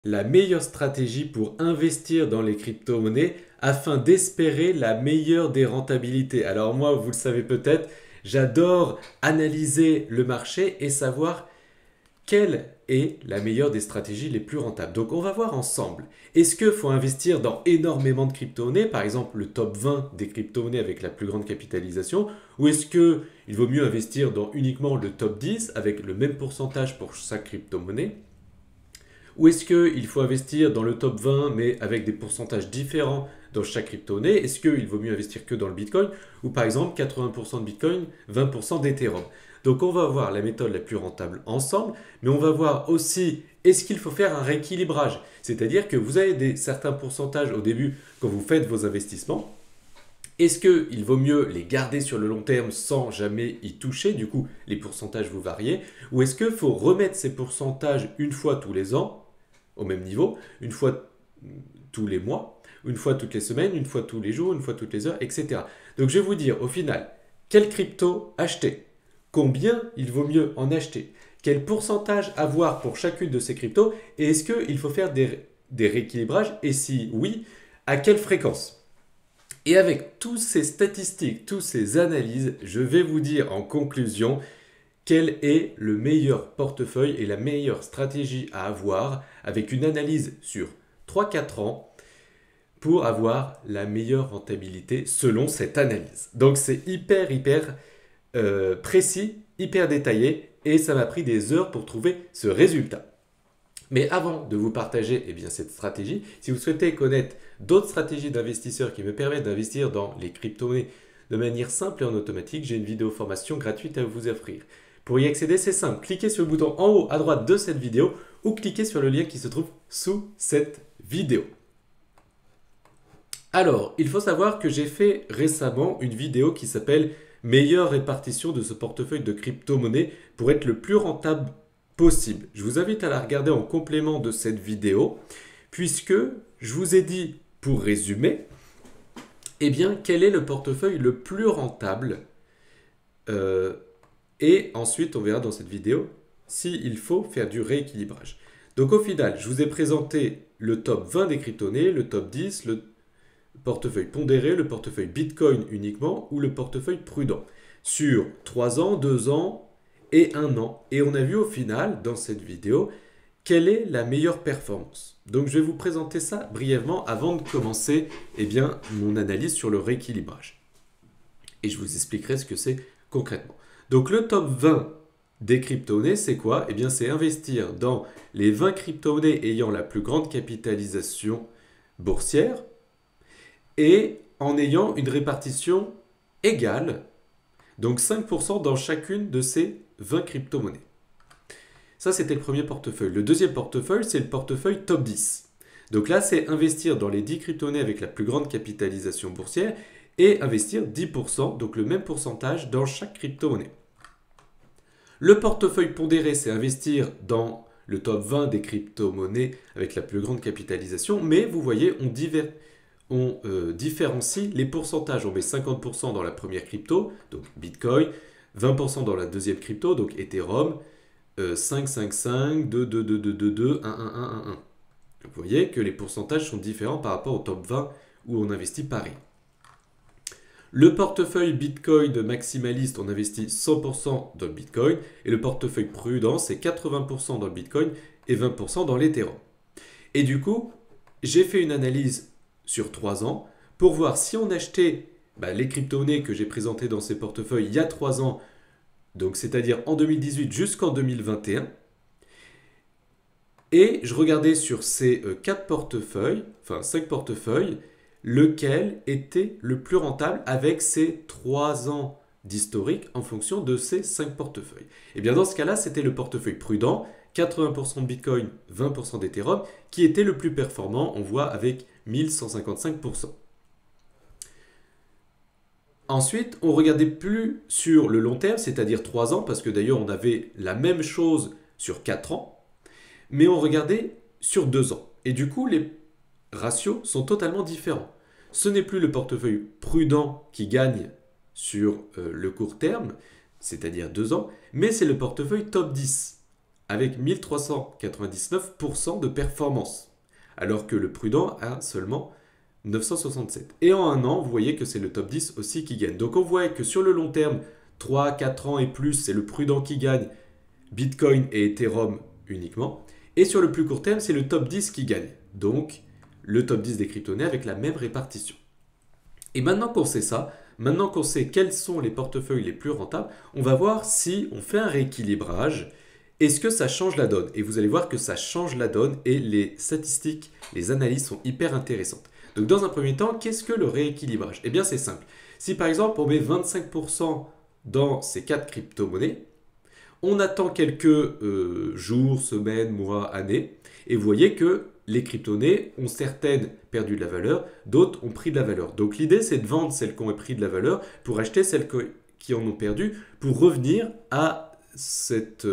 La meilleure stratégie pour investir dans les crypto-monnaies afin d'espérer la meilleure des rentabilités. Alors moi, vous le savez peut-être, j'adore analyser le marché et savoir quelle est la meilleure des stratégies les plus rentables. Donc on va voir ensemble. Est-ce qu'il faut investir dans énormément de crypto-monnaies, par exemple le top 20 des crypto-monnaies avec la plus grande capitalisation, ou est-ce qu'il vaut mieux investir dans uniquement le top 10 avec le même pourcentage pour chaque crypto-monnaie? Ou est-ce qu'il faut investir dans le top 20 mais avec des pourcentages différents dans chaque crypto-monnaie? Est-ce qu'il vaut mieux investir que dans le Bitcoin? Ou par exemple 80% de Bitcoin, 20% d'Ethereum? Donc on va voir la méthode la plus rentable ensemble, mais on va voir aussi est-ce qu'il faut faire un rééquilibrage? C'est-à-dire que vous avez certains pourcentages au début quand vous faites vos investissements. Est-ce qu'il vaut mieux les garder sur le long terme sans jamais y toucher? Du coup, les pourcentages vous variez. Ou est-ce qu'il faut remettre ces pourcentages une fois tous les ans, au même niveau, une fois tous les mois, une fois toutes les semaines, une fois tous les jours, une fois toutes les heures, etc. Donc je vais vous dire au final, quelle crypto acheter? Combien il vaut mieux en acheter? Quel pourcentage avoir pour chacune de ces cryptos? Et est-ce qu'il faut faire des rééquilibrages? Et si oui, à quelle fréquence? Et avec toutes ces statistiques, toutes ces analyses, je vais vous dire en conclusion quel est le meilleur portefeuille et la meilleure stratégie à avoir avec une analyse sur 3-4 ans pour avoir la meilleure rentabilité selon cette analyse. Donc c'est hyper précis, hyper détaillé et ça m'a pris des heures pour trouver ce résultat. Mais avant de vous partager cette stratégie, si vous souhaitez connaître d'autres stratégies d'investisseurs qui me permettent d'investir dans les crypto-monnaies de manière simple et en automatique, j'ai une vidéo formation gratuite à vous offrir. Pour y accéder, c'est simple, cliquez sur le bouton en haut à droite de cette vidéo ou cliquez sur le lien qui se trouve sous cette vidéo. Alors, il faut savoir que j'ai fait récemment une vidéo qui s'appelle « Meilleure répartition de ce portefeuille de crypto-monnaies pour être le plus rentable possible ». Je vous invite à la regarder en complément de cette vidéo, puisque je vous ai dit, pour résumer, quel est le portefeuille le plus rentable et ensuite, on verra dans cette vidéo s'il faut faire du rééquilibrage. Donc au final, je vous ai présenté le top 20 des crypto-monnaies, le top 10, le portefeuille pondéré, le portefeuille Bitcoin uniquement ou le portefeuille prudent sur 3 ans, 2 ans et 1 an. Et on a vu au final, dans cette vidéo, quelle est la meilleure performance. Donc je vais vous présenter ça brièvement avant de commencer mon analyse sur le rééquilibrage. Et je vous expliquerai ce que c'est concrètement. Donc le top 20 des crypto-monnaies, c'est quoi? C'est investir dans les 20 crypto-monnaies ayant la plus grande capitalisation boursière et en ayant une répartition égale, donc 5% dans chacune de ces 20 crypto-monnaies. Ça, c'était le premier portefeuille. Le deuxième portefeuille, c'est le portefeuille top 10. Donc là, c'est investir dans les 10 crypto-monnaies avec la plus grande capitalisation boursière et investir 10%, donc le même pourcentage dans chaque crypto-monnaie. Le portefeuille pondéré, c'est investir dans le top 20 des crypto-monnaies avec la plus grande capitalisation, mais vous voyez, on différencie les pourcentages. On met 50% dans la première crypto, donc Bitcoin, 20% dans la deuxième crypto, donc Ethereum, 5, 5, 5, 2, 2, 2, 2, 2, 2, 1, 1, 1, 1, 1. Vous voyez que les pourcentages sont différents par rapport au top 20 où on investit pareil. Le portefeuille Bitcoin de maximaliste, on investit 100% dans le Bitcoin. Et le portefeuille prudent, c'est 80% dans le Bitcoin et 20% dans l'Ethereum. Et du coup, j'ai fait une analyse sur 3 ans pour voir si on achetait les crypto-monnaies que j'ai présentées dans ces portefeuilles il y a 3 ans, donc c'est-à-dire en 2018 jusqu'en 2021. Et je regardais sur ces 5 portefeuilles, lequel était le plus rentable avec ces 3 ans d'historique en fonction de ces 5 portefeuilles. Et bien dans ce cas-là, c'était le portefeuille prudent, 80% de Bitcoin, 20% d'Ethereum, qui était le plus performant, on voit avec 1155%. Ensuite, on regardait plus sur le long terme, c'est-à-dire 3 ans, parce que d'ailleurs on avait la même chose sur 4 ans, mais on regardait sur 2 ans. Et du coup, les ratios sont totalement différents. Ce n'est plus le portefeuille prudent qui gagne sur le court terme, c'est-à-dire 2 ans, mais c'est le portefeuille top 10 avec 1399% de performance, alors que le prudent a seulement 967. Et en un an, vous voyez que c'est le top 10 aussi qui gagne. Donc on voit que sur le long terme, 3, 4 ans et plus, c'est le prudent qui gagne, Bitcoin et Ethereum uniquement. Et sur le plus court terme, c'est le top 10 qui gagne. Donc le top 10 des crypto-monnaies avec la même répartition. Et maintenant qu'on sait ça, maintenant qu'on sait quels sont les portefeuilles les plus rentables, on va voir si on fait un rééquilibrage, est-ce que ça change la donne? Et vous allez voir que ça change la donne et les statistiques, les analyses sont hyper intéressantes. Donc dans un premier temps, qu'est-ce que le rééquilibrage? Eh bien c'est simple. Si par exemple on met 25% dans ces 4 crypto-monnaies, on attend quelques jours, semaines, mois, années, et vous voyez que les crypto-monnaies ont certaines perdu de la valeur, d'autres ont pris de la valeur. Donc l'idée c'est de vendre celles qui ont pris de la valeur pour acheter celles qui en ont perdu, pour revenir à cet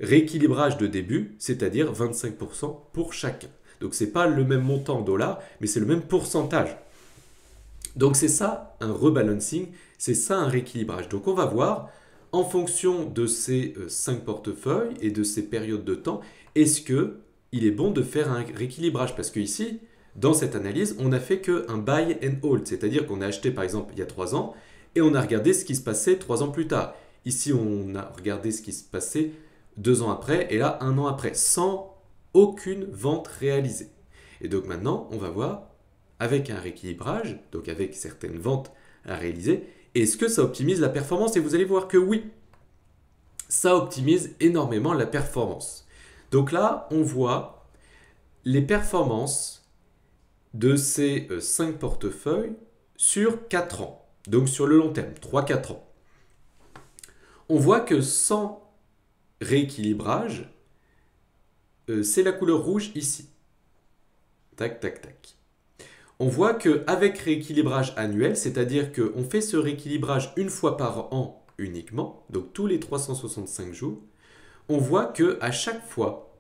rééquilibrage de début, c'est-à-dire 25% pour chacun. Donc ce n'est pas le même montant en dollars, mais c'est le même pourcentage. Donc c'est ça un rebalancing, c'est ça un rééquilibrage. Donc on va voir, en fonction de ces 5 portefeuilles et de ces périodes de temps, est-ce qu'il est bon de faire un rééquilibrage? Parce que ici, dans cette analyse, on n'a fait qu'un buy and hold, c'est-à-dire qu'on a acheté par exemple il y a 3 ans et on a regardé ce qui se passait 3 ans plus tard. Ici, on a regardé ce qui se passait 2 ans après et là 1 an après, sans aucune vente réalisée. Et donc maintenant, on va voir avec un rééquilibrage, donc avec certaines ventes à réaliser, est-ce que ça optimise la performance? Et vous allez voir que oui, ça optimise énormément la performance. Donc là, on voit les performances de ces 5 portefeuilles sur 4 ans, donc sur le long terme, 3-4 ans. On voit que sans rééquilibrage, c'est la couleur rouge ici. Tac, tac, tac. On voit qu'avec rééquilibrage annuel, c'est-à-dire qu'on fait ce rééquilibrage une fois par an uniquement, donc tous les 365 jours, on voit qu'à chaque fois,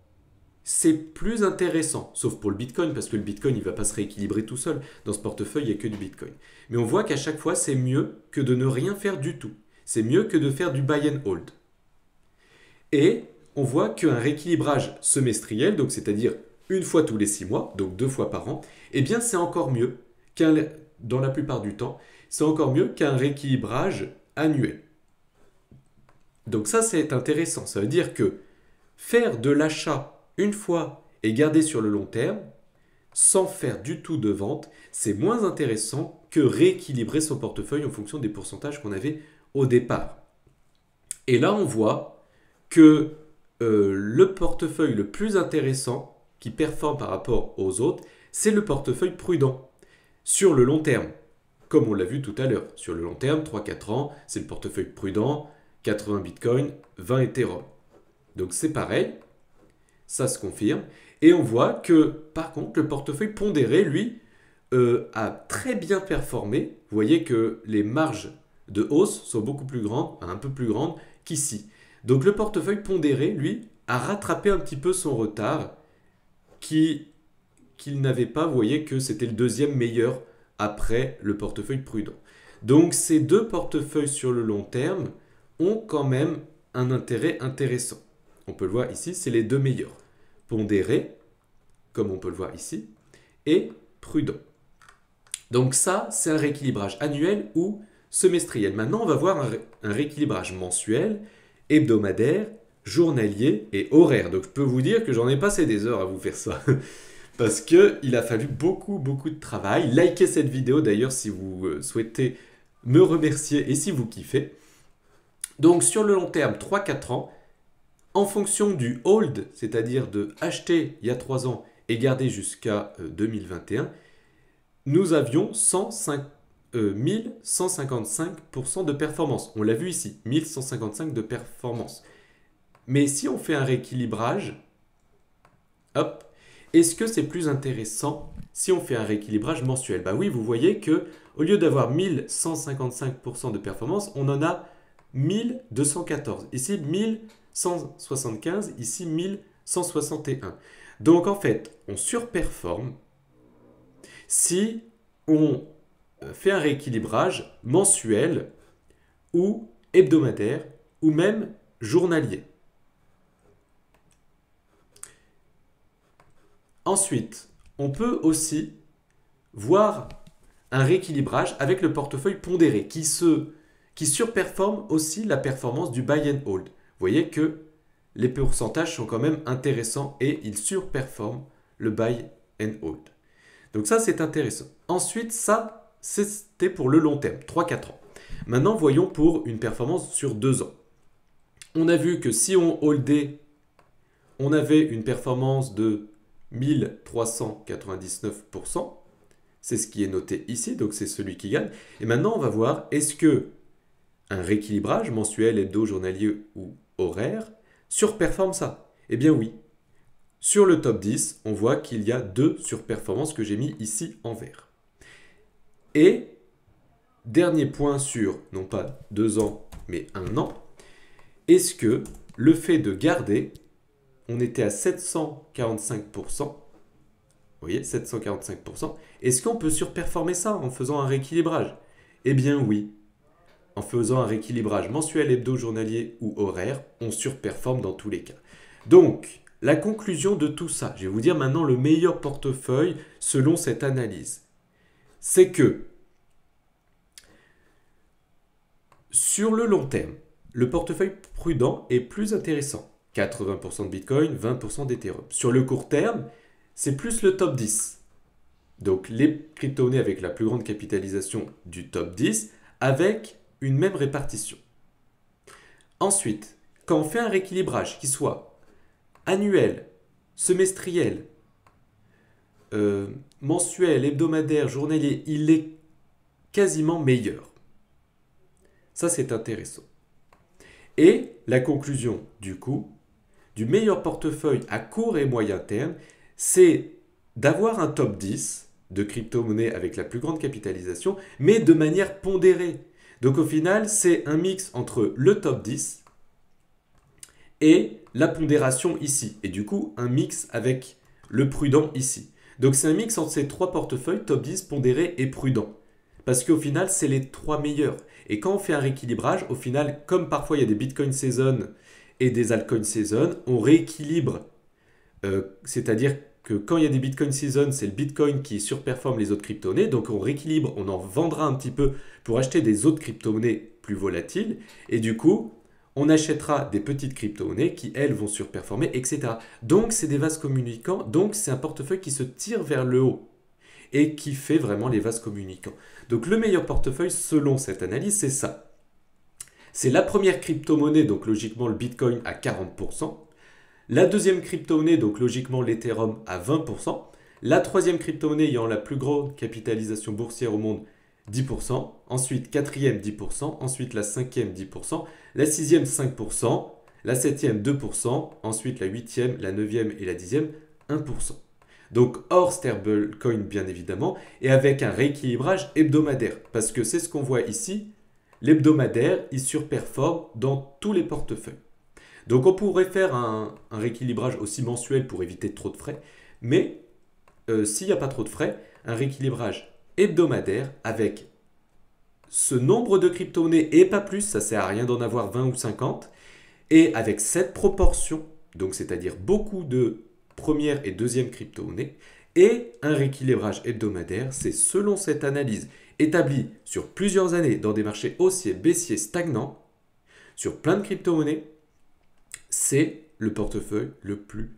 c'est plus intéressant, sauf pour le Bitcoin, parce que le Bitcoin, il ne va pas se rééquilibrer tout seul. Dans ce portefeuille, il n'y a que du Bitcoin. Mais on voit qu'à chaque fois, c'est mieux que de ne rien faire du tout. C'est mieux que de faire du buy and hold. Et on voit qu'un rééquilibrage semestriel, donc c'est-à-dire une fois tous les 6 mois, donc 2 fois par an, eh bien c'est encore mieux dans la plupart du temps, c'est encore mieux qu'un rééquilibrage annuel. Donc ça c'est intéressant, ça veut dire que faire de l'achat une fois et garder sur le long terme, sans faire du tout de vente, c'est moins intéressant que rééquilibrer son portefeuille en fonction des pourcentages qu'on avait au départ. Et là on voit que le portefeuille le plus intéressant qui performe par rapport aux autres, c'est le portefeuille prudent. Sur le long terme, comme on l'a vu tout à l'heure, sur le long terme, 3-4 ans, c'est le portefeuille prudent, 80 Bitcoin, 20 Ethereum. Donc c'est pareil, ça se confirme. Et on voit que, par contre, le portefeuille pondéré, lui, a très bien performé. Vous voyez que les marges de hausse sont beaucoup plus grandes, un peu plus grandes qu'ici. Donc le portefeuille pondéré, lui, a rattrapé un petit peu son retard qu'il n'avait pas. Vous voyez que c'était le deuxième meilleur après le portefeuille prudent. Donc ces deux portefeuilles sur le long terme ont quand même un intérêt intéressant. On peut le voir ici, c'est les deux meilleurs. Pondéré, comme on peut le voir ici, et prudent. Donc ça, c'est un rééquilibrage annuel ou semestriel. Maintenant, on va voir un rééquilibrage mensuel, hebdomadaire, journalier et horaire. Donc je peux vous dire que j'en ai passé des heures à vous faire ça. Parce qu'il a fallu beaucoup de travail. Likez cette vidéo d'ailleurs si vous souhaitez me remercier et si vous kiffez. Donc sur le long terme, 3-4 ans, en fonction du hold, c'est-à-dire de acheter il y a 3 ans et garder jusqu'à 2021, nous avions 1155% de performance. On l'a vu ici, 1155 de performance. Mais si on fait un rééquilibrage, hop, est-ce que c'est plus intéressant si on fait un rééquilibrage mensuel? Bah oui, vous voyez que au lieu d'avoir 1155% de performance, on en a 1214. Ici, 1175, ici 1161. Donc en fait, on surperforme si on fait un rééquilibrage mensuel ou hebdomadaire ou même journalier. Ensuite, on peut aussi voir un rééquilibrage avec le portefeuille pondéré qui surperforme aussi la performance du buy and hold. Vous voyez que les pourcentages sont quand même intéressants et ils surperforment le buy and hold. Donc ça, c'est intéressant. Ensuite, ça, c'était pour le long terme, 3-4 ans. Maintenant, voyons pour une performance sur 2 ans. On a vu que si on holdait, on avait une performance de 1399%. C'est ce qui est noté ici, donc c'est celui qui gagne. Et maintenant, on va voir, est-ce que un rééquilibrage mensuel, hebdo, journalier ou horaire surperforme ça? Eh bien oui. Sur le top 10, on voit qu'il y a 2 surperformances que j'ai mis ici en vert. Et dernier point sur, non pas 2 ans, mais 1 an, est-ce que le fait de garder, on était à 745%, vous voyez, 745%, est-ce qu'on peut surperformer ça en faisant un rééquilibrage? Eh bien oui. En faisant un rééquilibrage mensuel, hebdo, journalier ou horaire, on surperforme dans tous les cas. Donc, la conclusion de tout ça, je vais vous dire maintenant le meilleur portefeuille selon cette analyse, c'est que sur le long terme, le portefeuille prudent est plus intéressant. 80% de Bitcoin, 20% d'Ethereum. Sur le court terme, c'est plus le top 10. Donc les crypto-monnaies avec la plus grande capitalisation du top 10 avec une même répartition. Ensuite, quand on fait un rééquilibrage qui soit annuel, semestriel, mensuel, hebdomadaire, journalier, il est quasiment meilleur. Ça, c'est intéressant. Et la conclusion, du coup, du meilleur portefeuille à court et moyen terme, c'est d'avoir un top 10 de crypto-monnaies avec la plus grande capitalisation, mais de manière pondérée. Donc au final, c'est un mix entre le top 10 et la pondération ici. Et du coup, un mix avec le prudent ici. Donc c'est un mix entre ces 3 portefeuilles, top 10, pondéré et prudent. Parce qu'au final, c'est les 3 meilleurs. Et quand on fait un rééquilibrage, au final, comme parfois il y a des Bitcoin Season et des Altcoin Season, on rééquilibre. C'est-à-dire que quand il y a des Bitcoin Season, c'est le Bitcoin qui surperforme les autres crypto-monnaies. Donc on rééquilibre, on en vendra un petit peu pour acheter des autres crypto-monnaies plus volatiles. Et du coup, on achètera des petites crypto-monnaies qui, elles, vont surperformer, etc. Donc c'est des vases communicants. Donc c'est un portefeuille qui se tire vers le haut et qui fait vraiment les vases communicants. Donc le meilleur portefeuille, selon cette analyse, c'est ça. C'est la première crypto-monnaie, donc logiquement le Bitcoin à 40%. La deuxième crypto-monnaie, donc logiquement l'Ethereum à 20%. La troisième crypto-monnaie ayant la plus grande capitalisation boursière au monde, 10%. Ensuite, quatrième, 10%. Ensuite, la cinquième, 10%. La sixième, 5%. La septième, 2%. Ensuite, la huitième, la neuvième et la dixième, 1%. Donc hors stablecoin bien évidemment, et avec un rééquilibrage hebdomadaire. Parce que c'est ce qu'on voit ici, l'hebdomadaire, il surperforme dans tous les portefeuilles. Donc on pourrait faire un rééquilibrage aussi mensuel pour éviter trop de frais, mais s'il n'y a pas trop de frais, un rééquilibrage hebdomadaire avec ce nombre de crypto-monnaies et pas plus, ça ne sert à rien d'en avoir 20 ou 50, et avec cette proportion, donc c'est-à-dire beaucoup de première et deuxième crypto-monnaie, et un rééquilibrage hebdomadaire, c'est selon cette analyse établie sur plusieurs années dans des marchés haussiers, baissiers, stagnants, sur plein de crypto-monnaies, c'est le portefeuille le plus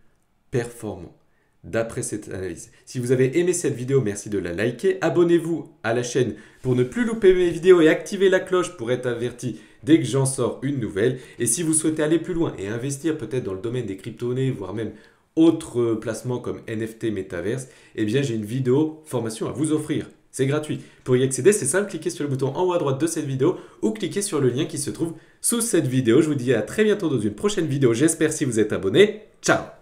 performant d'après cette analyse. Si vous avez aimé cette vidéo, merci de la liker. Abonnez-vous à la chaîne pour ne plus louper mes vidéos et activez la cloche pour être averti dès que j'en sors une nouvelle. Et si vous souhaitez aller plus loin et investir peut-être dans le domaine des crypto-monnaies, voire même autres placements comme NFT, Metaverse, eh bien j'ai une vidéo formation à vous offrir. C'est gratuit. Pour y accéder, c'est simple, cliquez sur le bouton en haut à droite de cette vidéo ou cliquez sur le lien qui se trouve sous cette vidéo. Je vous dis à très bientôt dans une prochaine vidéo. J'espère si vous êtes abonné. Ciao!